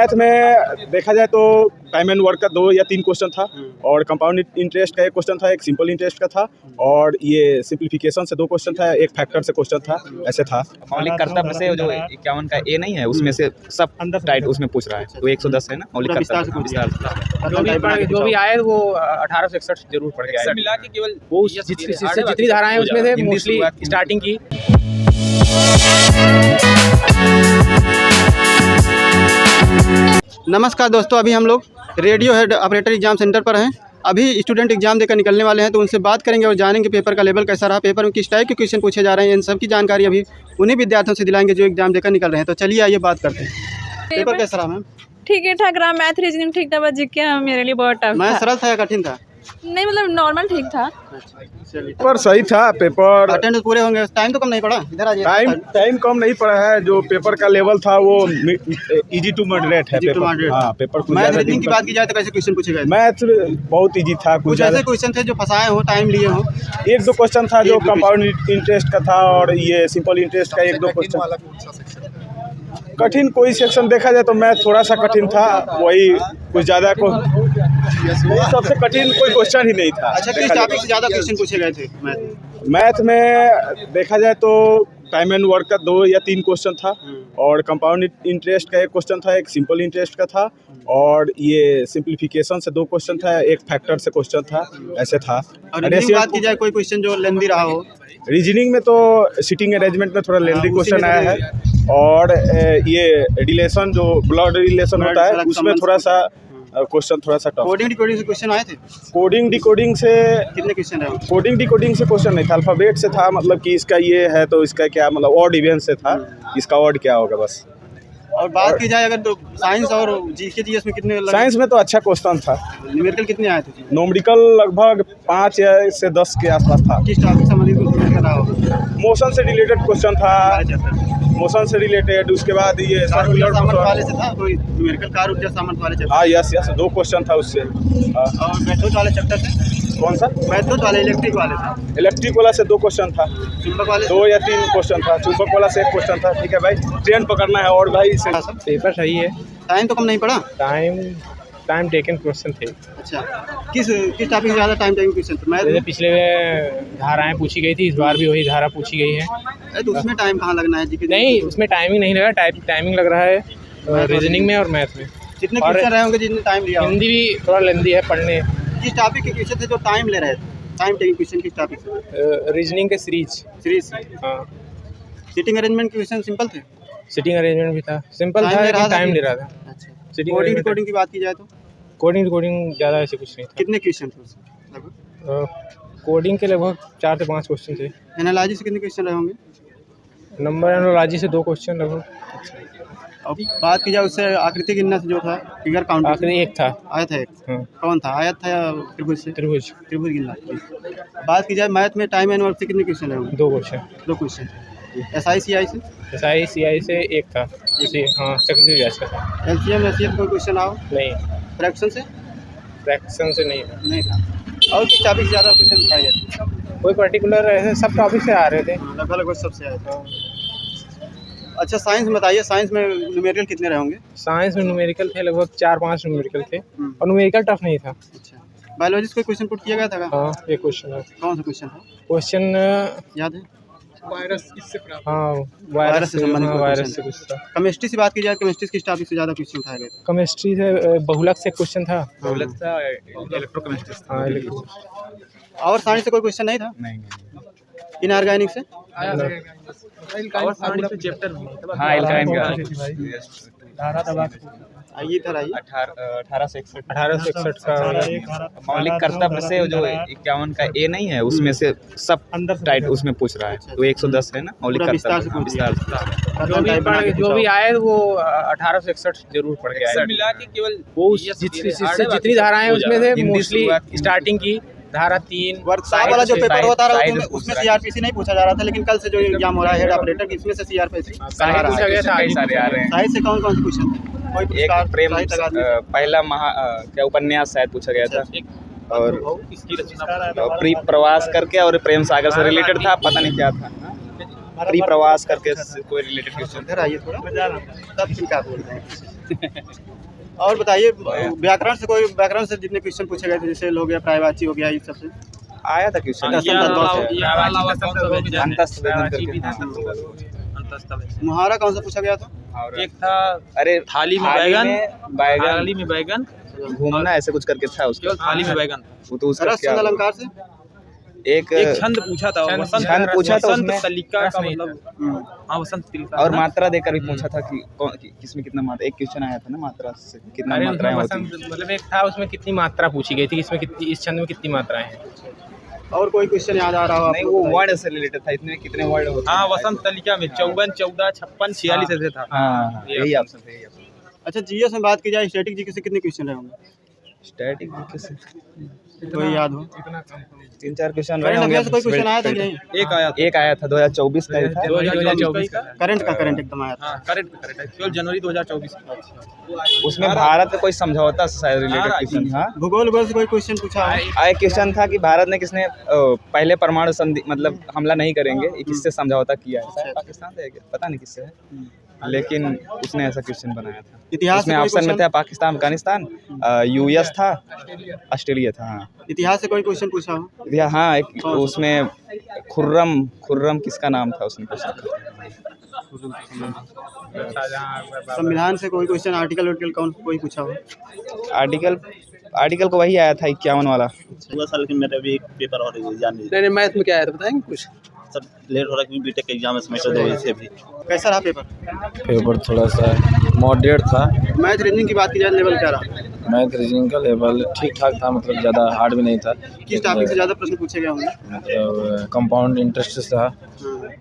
Math में देखा जाए तो टाइम एंड वर्क का 2 या 3 क्वेश्चन था और कंपाउंड इंटरेस्ट का 1 क्वेश्चन था, एक सिंपल इंटरेस्ट का था और ये सिंप्लीफिकेशन से 2 क्वेश्चन था, एक फैक्टर से क्वेश्चन था, ऐसे था। मौलिक कर्तव्य से जो 51 का ए नहीं है उसमें से सब टाइट उसमें पूछ रहा है, तो 110 है ना मौलिक कर्तव्य। जो भी आए वो 1861 जरूर पढ़ के आए, मिला के केवल वो जितनी धाराएं उसमें से मोस्टली स्टार्टिंग की। नमस्कार दोस्तों, अभी हम लोग radio head operator exam centre पर हैं। अभी स्टूडेंट एग्जाम देकर निकलने वाले हैं, तो उनसे बात करेंगे और जानेंगे पेपर का लेवल कैसा रहा, पेपर में किस टाइप के क्वेश्चन पूछे जा रहे हैं। इन सब की जानकारी अभी उन्हीं विद्यार्थियों से दिलाएंगे जो एग्जाम देकर निकल रहे हैं। तो चलिए आइए बात करते हैं। पेपर कैसा रहा मैम? ठीक है, ठाक रहा। मैथ रीजनिंग ठीक था, बस जीके मेरे लिए बहुत टफ था। मैथ सरल था या कठिन था? नहीं, मतलब नॉर्मल ठीक था। पेपर सही था। पेपर अटेंडेंस पूरे होंगे। टाइम तो कम नहीं पड़ा? इधर आ जाइए। टाइम कम नहीं पड़ा है। जो पेपर का लेवल था वो इजी टू मॉडरेट है। पेपर मैथ रीजनिंग की बात की जाए तो कैसे क्वेश्चन पूछे गए? मैथ बहुत इजी था। कुछ ऐसे क्वेश्चन थे जो फंसाए हो, टाइम लिए हो? 1-2 क्वेश्चन था जो कंपाउंड इंटरेस्ट का था और ये सिंपल इंटरेस्ट का 1-2 क्वेश्चन। कठिन कोई सेक्शन देखा जाए तो मैथ थोड़ा सा कठिन था, वही कुछ ज़्यादा को सबसे कठिन कोई क्वेश्चन ही नहीं था। अच्छा, किस टॉपिक से ज़्यादा क्वेश्चन पूछे गए थे मैथ में? देखा जाए तो टाइम एंड वर्क का 2 या 3 क्वेश्चन था और कंपाउंड इंटरेस्ट का 1 क्वेश्चन था, एक सिंपल इंटरेस्ट का था और ये सिंप्लीफिकेशन से 2 क्वेश्चन था, एक फैक्टर से क्वेश्चन था, ऐसे था। और रीजनिंग बात की जाए, कोई क्वेश्चन जो लेंदी रहा हो? रीजनिंग में तो सिटिंग अरेंजमेंट में थोड़ा लेंदी क्वेश्चन आया है और ये रिलेशन जो ब्लड रिलेशन होता है उसमें थोड़ा सा क्वेश्चन थोड़ा सा टफ। कोडिंग डिकोडिंग से क्वेश्चन आए थे? कोडिंग डिकोडिंग से कितने क्वेश्चन रहे? कोडिंग डिकोडिंग से क्वेश्चन नहीं था, अल्फाबेट से था। मतलब कि इसका ये है तो इसका क्या, मतलब ऑड इवन से था, इसका ऑड क्या होगा बस। और बात की जाए अगर तो साइंस और जीके जीएस में कितने? साइंस में तो अच्छा क्वेश्चन था। न्यूमेरिकल कितने आए थे? न्यूमेरिकल लगभग 5 या से 10 के आसपास था। किस टॉपिक संबंधित क्वेश्चन रहा हो? मोशन से रिलेटेड क्वेश्चन था, मोशन से रिलेटेड। उसके बाद ये सर्कुलर वाले से था कोई? न्यूमेरिकल कार ऊर्जा सामंत वाले चैप्टर? हाँ, यस 2 क्वेश्चन था उससे। और मेथड वाले चैप्टर से? कौन सा? मेथड वाले इलेक्ट्रिक वाले था? इलेक्ट्रिक वाला से 2 क्वेश्चन था। चुंबक वाले 2 या 3 क्वेश्चन था। चुंबक वाला से 1 क्वेश्चन था। ठीक है भाई, ट्रेन पकड़ना है और भाई से पेपर सही है। टाइम तो कम नहीं पड़ा? टाइम टेकन क्वेश्चन थे। अच्छा, किस टॉपिक से ज़्यादा टाइम टेकन क्वेश्चन थे? जैसे पिछले धाराएं पूछी गई थी, इस बार भी वही धारा पूछी गई है। तो उसमें टाइम कहाँ लगना है? नहीं, उसमें टाइमिंग नहीं लगा, टाइमिंग लग रहा है रीजनिंग में और मैथ में। कितने क्वेश्चन रहे होंगे जितने टाइम लिया? हिंदी भी थोड़ा लेंदी है पढ़ने। किस टॉपिक के क्वेश्चन थे जो टाइम ले रहे थे? टाइम टेकिंग क्वेश्चन किस टॉपिक से? रीजनिंग के सीरीज। हाँ। सिटिंग अरेंजमेंट के क्वेश्चन सिंपल थे? सिटिंग अरेंजमेंट भी था, सिंपल था लेकिन टाइम ले रहा था। अच्छा, सिटिंग कोडिंग डिकोडिंग की बात की जाए तो? कोडिंग ज़्यादा ऐसे कुछ नहीं था। कितने क्वेश्चन थे उसमें? कोडिंग के लगभग 4 से 5 क्वेश्चन थे। एनालॉजी से कितने क्वेश्चन रहे होंगे? नंबर एनालॉजी से 2 क्वेश्चन लगभग। अब बात की जाए उससे आकृति गिनना से जो था, फिगर काउंट आखिरी एक था। आयत है एक? हाँ। कौन था, आयत था या त्रिभुज से? त्रिभुज गिनना। बात की जाए मैथ में टाइम एंड वर्क से कितने क्वेश्चन रहे होंगे? 2 क्वेश्चन। 2 क्वेश्चन। एसआई सीआई से? SI से 1 था। हाँ, चक्रवृद्धि ब्याज का था। एलसीएम एचसीएफ कोई क्वेश्चन आओ? नहीं। फ्रैक्शन से? फ्रैक्शन से नहीं था। और किस टॉपिक से ज़्यादा क्वेश्चन उठाए गए? कोई पर्टिकुलर ऐसे सब टॉपिक से आ रहे थे। लगभग सबसे आए थे। अच्छा, साइंस में बताइए, साइंस में न्यूमेरिकल कितने रहे होंगे? साइंस में न्यूमेरिकल थे लगभग 4-5 न्यूमेरिकल थे और न्यूमेरिकल टफ नहीं था। अच्छा, बायोलॉजी से कोई क्वेश्चन पुट किया गया था? हाँ, एक क्वेश्चन है। कौन सा क्वेश्चन था? क्वेश्चन याद है? वायरस से संबंधित वायरस से कुछ था। केमिस्ट्री से बात की जाए, केमिस्ट्री किस टॉपिक से ज़्यादा क्वेश्चन उठाए गए? केमिस्ट्री से बहुलक से क्वेश्चन था। बहुलक था, इलेक्ट्रोकेमिस्ट्री। हाँ, इलेक्ट्रो। और साइंस से कोई क्वेश्चन नहीं था? नहीं। इनऑर्गेनिक से? हाँ, इल्काइन का आइए इधर आइए। 1861 का मौलिक कर्तव्य से जो 51 का ए नहीं है उसमें से सब टाइट उसमें पूछ रहा है, तो 110 है ना मौलिक कर्तव्य। विस्तार जो भी आए वो 1861 जरूर पढ़ के आए, मिला के केवल वो जितनी धाराएं उसमें से मोस्टली स्टार्टिंग की धारा 3 वाला जो पेपर होता रहा है उसमें सीआरपीसी नहीं पूछा जा रहा था, लेकिन कल से जो एग्जाम हो रहा है हेड ऑपरेटर की, इसमें से सीआरपीसी पूछा गया था। सारे आ रहे हैं। साहित्य से कौन कौन से क्वेश्चन? एक प्रेम पहला क्या उपन्यास शायद पूछा गया था, और प्रवास करके और प्रेम सागर से रिलेटेड था, पता नहीं क्या था। प्री प्रवास करके कोई रिलेटेड क्वेश्चन। इधर आइए थोड़ा, तब फिर क्या बोल रहे हैं। और बताइए, व्याकरण से जितने क्वेश्चन पूछे गए थे, जैसे हो गया प्रायवाची हो गया, ये सब से आया था क्वेश्चन। मुहावरा कौन सा पूछा गया था? एक था अरे थाली में बैगन घूमना ऐसे कुछ करके था उसका। थाली में बैगन, वो तो उसका रस क्या अलंकार से एक छंद पूछा था, छंद पूछा था उसमें, तलिका का मतलब हाँ वसंत तलिका और मात्रा देकर भी पूछा था कि किसमें कितना मात्रा। एक क्वेश्चन आया था ना मात्रा से कितना मात्राएं होती हैं। मतलब एक था उसमें कितनी मात्रा पूछी गई थी, इसमें कितनी, इस छंद में कितनी मात्राएं हैं। और कोई क्वेश्चन याद आ रहा हो? नहीं, वो वर्ड से रिलेटेड था, इसमें कितने वर्ड होते हैं। हाँ वसंत तलिका में 54, 14, 56, 46 ऐसे था। हाँ यही ऑप्शन थे, यही ऑप्शन। अच्छा, जीएस में बात की जाए, स्टैटिक जीके से कितने क्वेश्चन रहे होंगे? स्टैटिक से कोई याद हो? 3-4 क्वेश्चन रहे करंट होंगे। अफेयर से कोई क्वेश्चन आया था कि नहीं? एक आया था 2024 का ही था। 2024 का करंट एकदम आया था। करेक्ट है, केवल जनवरी 2024। उसमें भारत का कोई समझौता से शायद रिलेटेड क्वेश्चन। हाँ, भूगोल से कोई क्वेश्चन पूछा है? एक क्वेश्चन था कि भारत ने किसने पहले परमाणु संधि मतलब हमला नहीं करेंगे, ये किससे समझौता किया है? शायद पाकिस्तान से है क्या? पता नहीं किससे है, लेकिन उसने ऐसा क्वेश्चन बनाया था। इतिहास उसमें ऑप्शन में था पाकिस्तान, अफगानिस्तान, यूएस था, ऑस्ट्रेलिया था। हाँ, इतिहास से कोई क्वेश्चन पूछा हो? हाँ, एक उसमें खुर्रम किसका नाम था उसने पूछा। संविधान से कोई क्वेश्चन, आर्टिकल कौन कोई पूछा हो? आर्टिकल को वही आया था 51 वाला। हुआ साल के मेरा भी एक पेपर और एग्जाम नहीं मैथ में क्या आया था बताएंगे कुछ? सर लेट हो रहा है क्योंकि बीटेक एग्जाम सेमेस्टर 2 से भी। कैसा रहा पेपर? पेपर थोड़ा सा मॉडरेट था। मैथ रीजनिंग की बात की जाए, लेवल क्या रहा? मैथ रीजनिंग का लेवल ठीक ठाक था, मतलब ज़्यादा हार्ड भी नहीं था। किस टॉपिक से ज़्यादा प्रश्न पूछे गए होंगे? मतलब कंपाउंड इंटरेस्ट से था,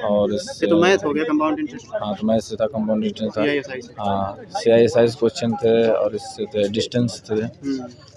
और ये तो मैथ हो गया, कंपाउंड इंटरेस्ट। हाँ, तो मैथ से था, कंपाउंड इंटरेस्ट CISI से। था। हाँ, CISI क्वेश्चन थे, और इससे थे डिस्टेंस थे।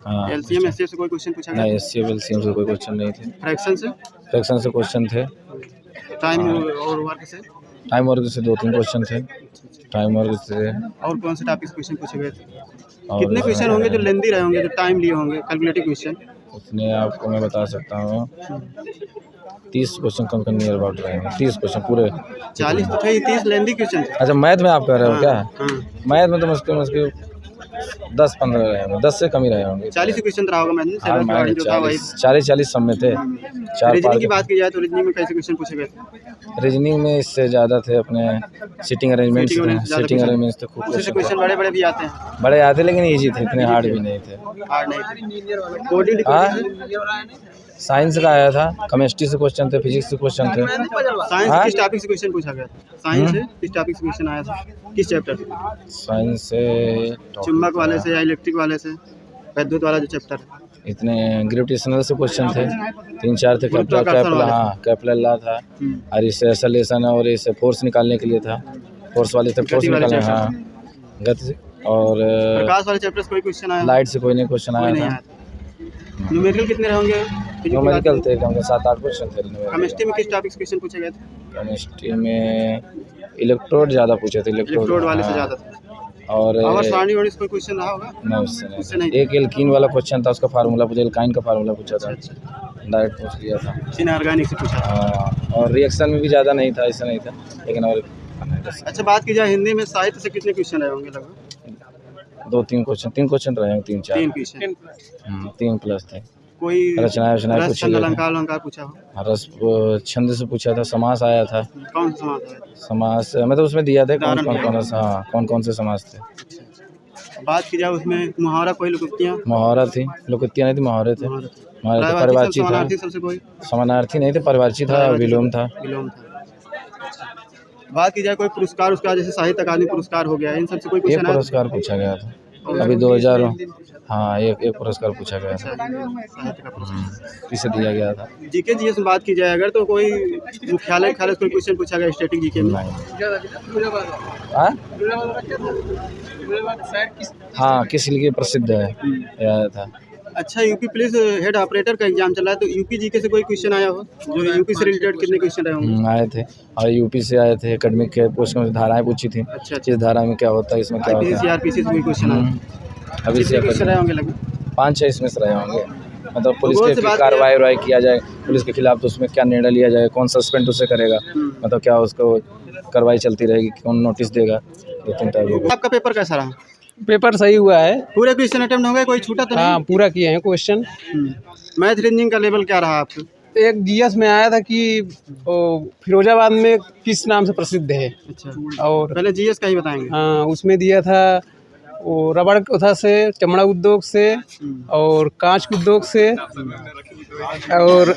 हाँ, LCM SCF से कोई क्वेश्चन पूछा गया? नहीं, SCF LCM से कोई क्वेश्चन नहीं थे। फ्रैक्शन से क्वेश्चन थे। टाइम और वर्क से? टाइम वर्क से 2-3 क्वेश्चन थे। टाइम वर्क से और कौन से टॉपिक क्वेश्चन पूछे गए थे? और कितने क्वेश्चन होंगे जो लेंदी रहे होंगे, जो टाइम लिए होंगे, कैलकुलेटिव क्वेश्चन? उतने आपको मैं बता सकता हूँ, 30 क्वेश्चन कम नियर अबाउट रहेंगे। 30 क्वेश्चन पूरे 40 तो थे, 30 लेंदी क्वेश्चन थे। अच्छा, मैथ में आप कह रहे हो क्या? हाँ। मैथ में तो मुश्किल 10-15 रहे होंगे, 10 से कम ही रहे होंगे। 40 क्वेश्चन रहा होगा मैथ में। हाँ, मैथ 40 सब में थे। 4 रीजनिंग की बात की जाए तो रीजनिंग में कैसे क्वेश्चन पूछे गए थे? रीजनिंग में इससे ज़्यादा थे अपने सिटिंग अरेंजमेंट्स थे खूब। उससे क्वेश्चन बड़े भी आते हैं। बड़े आते लेकिन ईजी थे, इतने हार्ड भी नहीं थे। हार्ड नहीं थे। कोडिंग साइंस का आया था, केमिस्ट्री से क्वेश्चन थे, फिजिक्स से क्वेश्चन थे। साइंस से किस टॉपिक से क्वेश्चन पूछा गया था? साइंस से किस टॉपिक से क्वेश्चन आया था, किस चैप्टर से? साइंस से चुंबक वाले से या इलेक्ट्रिक वाले से, विद्युत वाला जो चैप्टर है? इतने ग्रेविटेशनल से क्वेश्चन थे, 3-4 थे। कैप्लर लॉ था, और इससे एक्सेलरेशन और इससे फोर्स निकालने के लिए था। फोर्स वाले थे, फोर्स निकालने। हाँ, गति। और प्रकाश वाले चैप्टर से कोई क्वेश्चन आया? लाइट से कोई नहीं क्वेश्चन आया था। न्यूमेरिकल कितने होंगे? न्यूमेरिकल थे कम से 7-8 क्वेश्चन थे। केमिस्ट्री में किस टॉपिक से क्वेश्चन पूछे गए थे? केमिस्ट्री में इलेक्ट्रोड ज़्यादा पूछे थे। इलेक्ट्रोड वाले से ज़्यादा था। और सारणी वाले से कोई क्वेश्चन रहा होगा? नहीं, उससे नहीं। एक एल्कीन वाला क्वेश्चन था, उसका फार्मूला पूछा, एल्काइन का फार्मूला पूछा था, डायरेक्ट पूछ लिया था। इनऑर्गेनिक से पूछा। हाँ, और रिएक्शन में भी ज़्यादा नहीं था, ऐसा नहीं था, लेकिन और। अच्छा, बात की जाए हिंदी में साहित्य से कितने क्वेश्चन रहे होंगे? लगभग 2-3 क्वेश्चन, 3 क्वेश्चन रहे हैं, 3-4। 3 क्वेश्चन। 3 प्लस थे। कोई रचनाएं पूछी गई। अलंकार पूछा हो? रस छंद से पूछा था, समास आया था। कौन सा समास है? समास मतलब उसमें दिया था कौन से समास थे। बात की जाए उसमें मुहावरा, कोई मुहावरा थी, लोकोक्तियाँ नहीं थी, मुहावरे थे। परिवारची था, सबसे कोई समानार्थी नहीं थे, परिवारची था, विलोम था। बात की जाए कोई पुरस्कार उसका, जैसे साहित्य अकादमी पुरस्कार हो गया, इन सबसे कोई एक पुरस्कार पूछा गया था अभी 2000। हाँ, एक पुरस्कार पूछा गया था, इसे दिया गया था। जीके जीएस में बात की जाए अगर, तो कोई मुख्यालय से कोई क्वेश्चन पूछा गया स्टैटिक जीके में? हाँ, किस लिए प्रसिद्ध है याद था। अच्छा, यूपी पुलिस हेड ऑपरेटर का एग्जाम चल रहा है, तो यूपी जीके से कोई क्वेश्चन आया हो? जो यूपी से रिलेटेड कितने क्वेश्चन रहे होंगे? आए थे, और यूपी से आए थे। एकेडमिक के पोस्ट में धाराएं पूछी थी। अच्छा, इस धारा में क्या होता है, इसमें क्या होता है। सीआरपीसी से कोई क्वेश्चन आया? अभी क्वेश्चन रहे होंगे लगभग 5-6 इसमें से रहे होंगे। मतलब पुलिस की कार्रवाई किया जाए, पुलिस के खिलाफ, तो उसमें क्या निर्णय लिया जाएगा, कौन सस्पेंड उसे करेगा, मतलब क्या उसको कार्रवाई चलती रहेगी, कौन नोटिस देगा, 2-3 टाइप। आपका पेपर कैसा रहा? पेपर सही हुआ है। पूरे क्वेश्चन अटेम्प्ट हो गए, कोई छूटा तो नहीं? हाँ, पूरा किए हैं क्वेश्चन। मैथ रीजनिंग का लेवल क्या रहा आपका? एक जीएस में आया था कि फिरोजाबाद में किस नाम से प्रसिद्ध है। अच्छा, और पहले जीएस का ही बताएंगे। हाँ, उसमें दिया था वो रबड़ उधर से, चमड़ा उद्योग से और कांच उद्योग से। और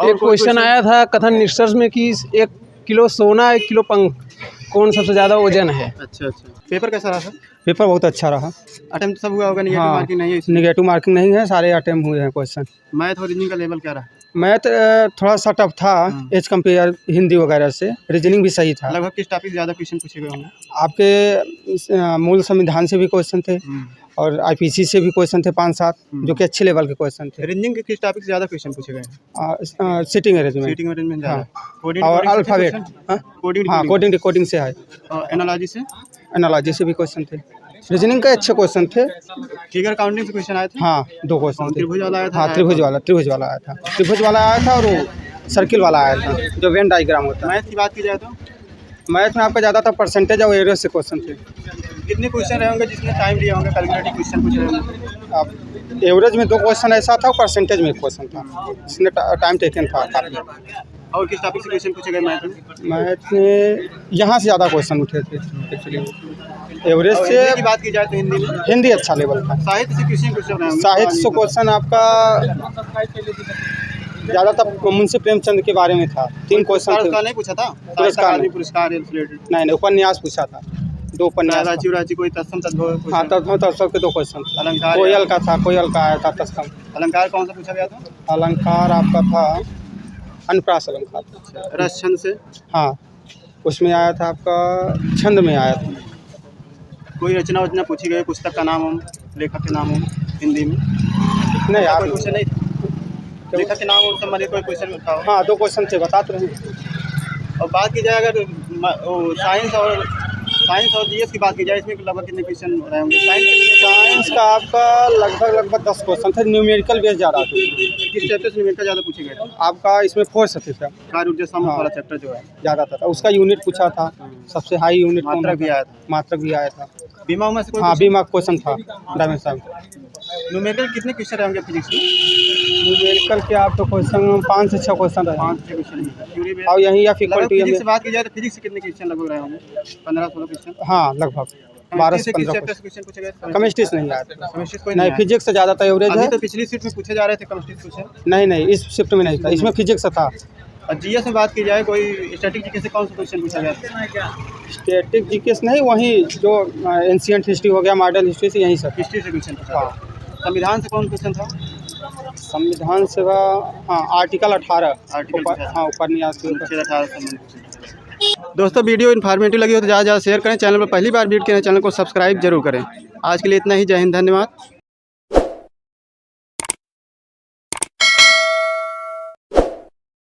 एक क्वेश्चन आया था कथन निष्कर्ष में कि 1 किलो सोना 1 किलो पंख कौन सबसे ज़्यादा वजन है। अच्छा, पेपर कैसा रहा सर? पेपर बहुत अच्छा रहा। अटेम्प्ट सब हुआ होगा, निगेटिव हाँ, मार्किंग नहीं है इसमें? निगेटिव मार्किंग नहीं है, सारे अटेम्प्ट हुए हैं क्वेश्चन। मैथ और रीजनिंग का लेवल क्या रहा? मैथ थोड़ा सा टफ था एज कम्पेयर हिंदी वगैरह से। रीजनिंग भी सही था। लगभग किस टॉपिक ज़्यादा क्वेश्चन पूछे गए होंगे? आपके मूल संविधान से भी क्वेश्चन थे और आईपीसी से भी क्वेश्चन थे 5-7, जो कि अच्छे लेवल के क्वेश्चन थे। रीजनिंग के किस टॉपिक से ज़्यादा क्वेश्चन पूछे गए? सिटिंग अरेंजमेंट सीटिंग अरेंजमेंट हाँ, ज़्यादा। और अल्फ़ाबेट। हाँ, कोडिंग से है। और एनालॉजी से? एनालॉजी से भी क्वेश्चन थे। रीजनिंग के अच्छे क्वेश्चन थे। फिगर काउंटिंग से क्वेश्चन आए थे? हाँ, 2 क्वेश्चन थे। त्रिभुज वाला आया था? हाँ, त्रिभुज वाला आया था। त्रिभुज वाला आया था और वो सर्किल वाला आया था, जो वेन डायग्राम होता है। मैथ की बात की जाए तो मैथ में आपका ज़्यादातर परसेंटेज और एवरेज से क्वेश्चन थे। कितने क्वेश्चन रहे होंगे जिसमें टाइम लिया होंगे? कैलकुलेटिव क्वेश्चन पूछ रहे होंगे। अब एवरेज में 2 क्वेश्चन ऐसा था और परसेंटेज में 1 क्वेश्चन था, इसमें टाइम टेकन था काफ़ी। और किस टॉपिक से क्वेश्चन पूछे गए मैथ में? मैथ में यहाँ से ज़्यादा क्वेश्चन उठे थे एक्चुअली। एवरेज और से हिंदी की बात की जाए तो हिंदी में? हिंदी अच्छा लेवल था। साहित्य से क्वेश्चन रहे होंगे? साहित्य से क्वेश्चन आपका ज़्यादातर मुंशी प्रेमचंद के बारे में था। 3 क्वेश्चन थे। पुरस्कार नहीं पूछा था? पुरस्कार रिलेटेड नहीं, उपन्यास पूछा था। 2 उपन्यास। रांची कोई तत्सम तद्भव? हाँ, तत्सम के 2 क्वेश्चन। अलंकार? कोयल का था, कोयल का आया था तत्सम। अलंकार कौन सा पूछा गया था? अलंकार आपका था अनुप्रास अलंकार। रस छंद से? हाँ, उसमें आया था आपका, छंद में आया था। कोई रचना वचना पूछी गई, पुस्तक का नाम हो, लेखक के नाम हो हिंदी में? नहीं यार, कोई क्वेश्चन नहीं, लेखक के नाम हो संबंधित कोई क्वेश्चन उठा हो? हाँ, 2 क्वेश्चन थे, बता तो रहे। और बात की जाए अगर साइंस और जीएस की बात की जाए, इसमें लगभग कितने क्वेश्चन रहे होंगे? साइंस का आपका लगभग 10 क्वेश्चन थे। न्यूमेरिकल बेस ज़्यादा थे। किस चैप्टर से न्यूमेरिकल ज़्यादा पूछे गए थे? आपका इसमें 4 से था, कार्य ऊर्जा समूह वाला चैप्टर जो है ज़्यादा था। उसका यूनिट पूछा था, सबसे हाई यूनिट मात्रक भी आया था। मात्रक भी आया था। बीमा उमा से कोई? हाँ, बीमा क्वेश्चन था डायमेंशन। न्यूमेरिकल कितने क्वेश्चन रहेंगे फिजिक्स में? न्यूमेरिकल के आप तो क्वेश्चन 5 से 6 क्वेश्चन रहे। 5 क्वेश्चन। और यहीं या फिजिक्स से बात की जाए तो फिजिक्स से कितने क्वेश्चन लगभग रहे होंगे? 15-16 क्वेश्चन? हाँ, लगभग 12 से 15 क्वेश्चन पूछे गए? केमिस्ट्री से नहीं आया था। केमिस्ट्री कोई नहीं, फिजिक्स से ज़्यादा था एवरेज अभी है। तो पिछली शिफ्ट में पूछे जा रहे थे केमिस्ट्री क्वेश्चन। नहीं, इस शिफ्ट में नहीं था, इसमें फिजिक्स से था। और जीएस में बात की जाए, कोई स्टैटिक जीके से कौन सा क्वेश्चन पूछा गया था? स्टैटिक जीकेस नहीं, वहीं जो एंशिएंट हिस्ट्री हो गया, मॉडर्न हिस्ट्री से, यहीं सब। हिस्ट्री से क्वेश्चन पूछा। संविधान से कौन क्वेश्चन था? संविधान से हाँ, आर्टिकल 18। हाँ, उपन्यास के ऊपर। 18 दोस्तों, वीडियो इन्फॉर्मेटिव लगी हो तो ज़्यादा शेयर करें। चैनल पर पहली बार विजिट करें, चैनल को सब्सक्राइब जरूर करें। आज के लिए इतना ही। जय हिंद, धन्यवाद।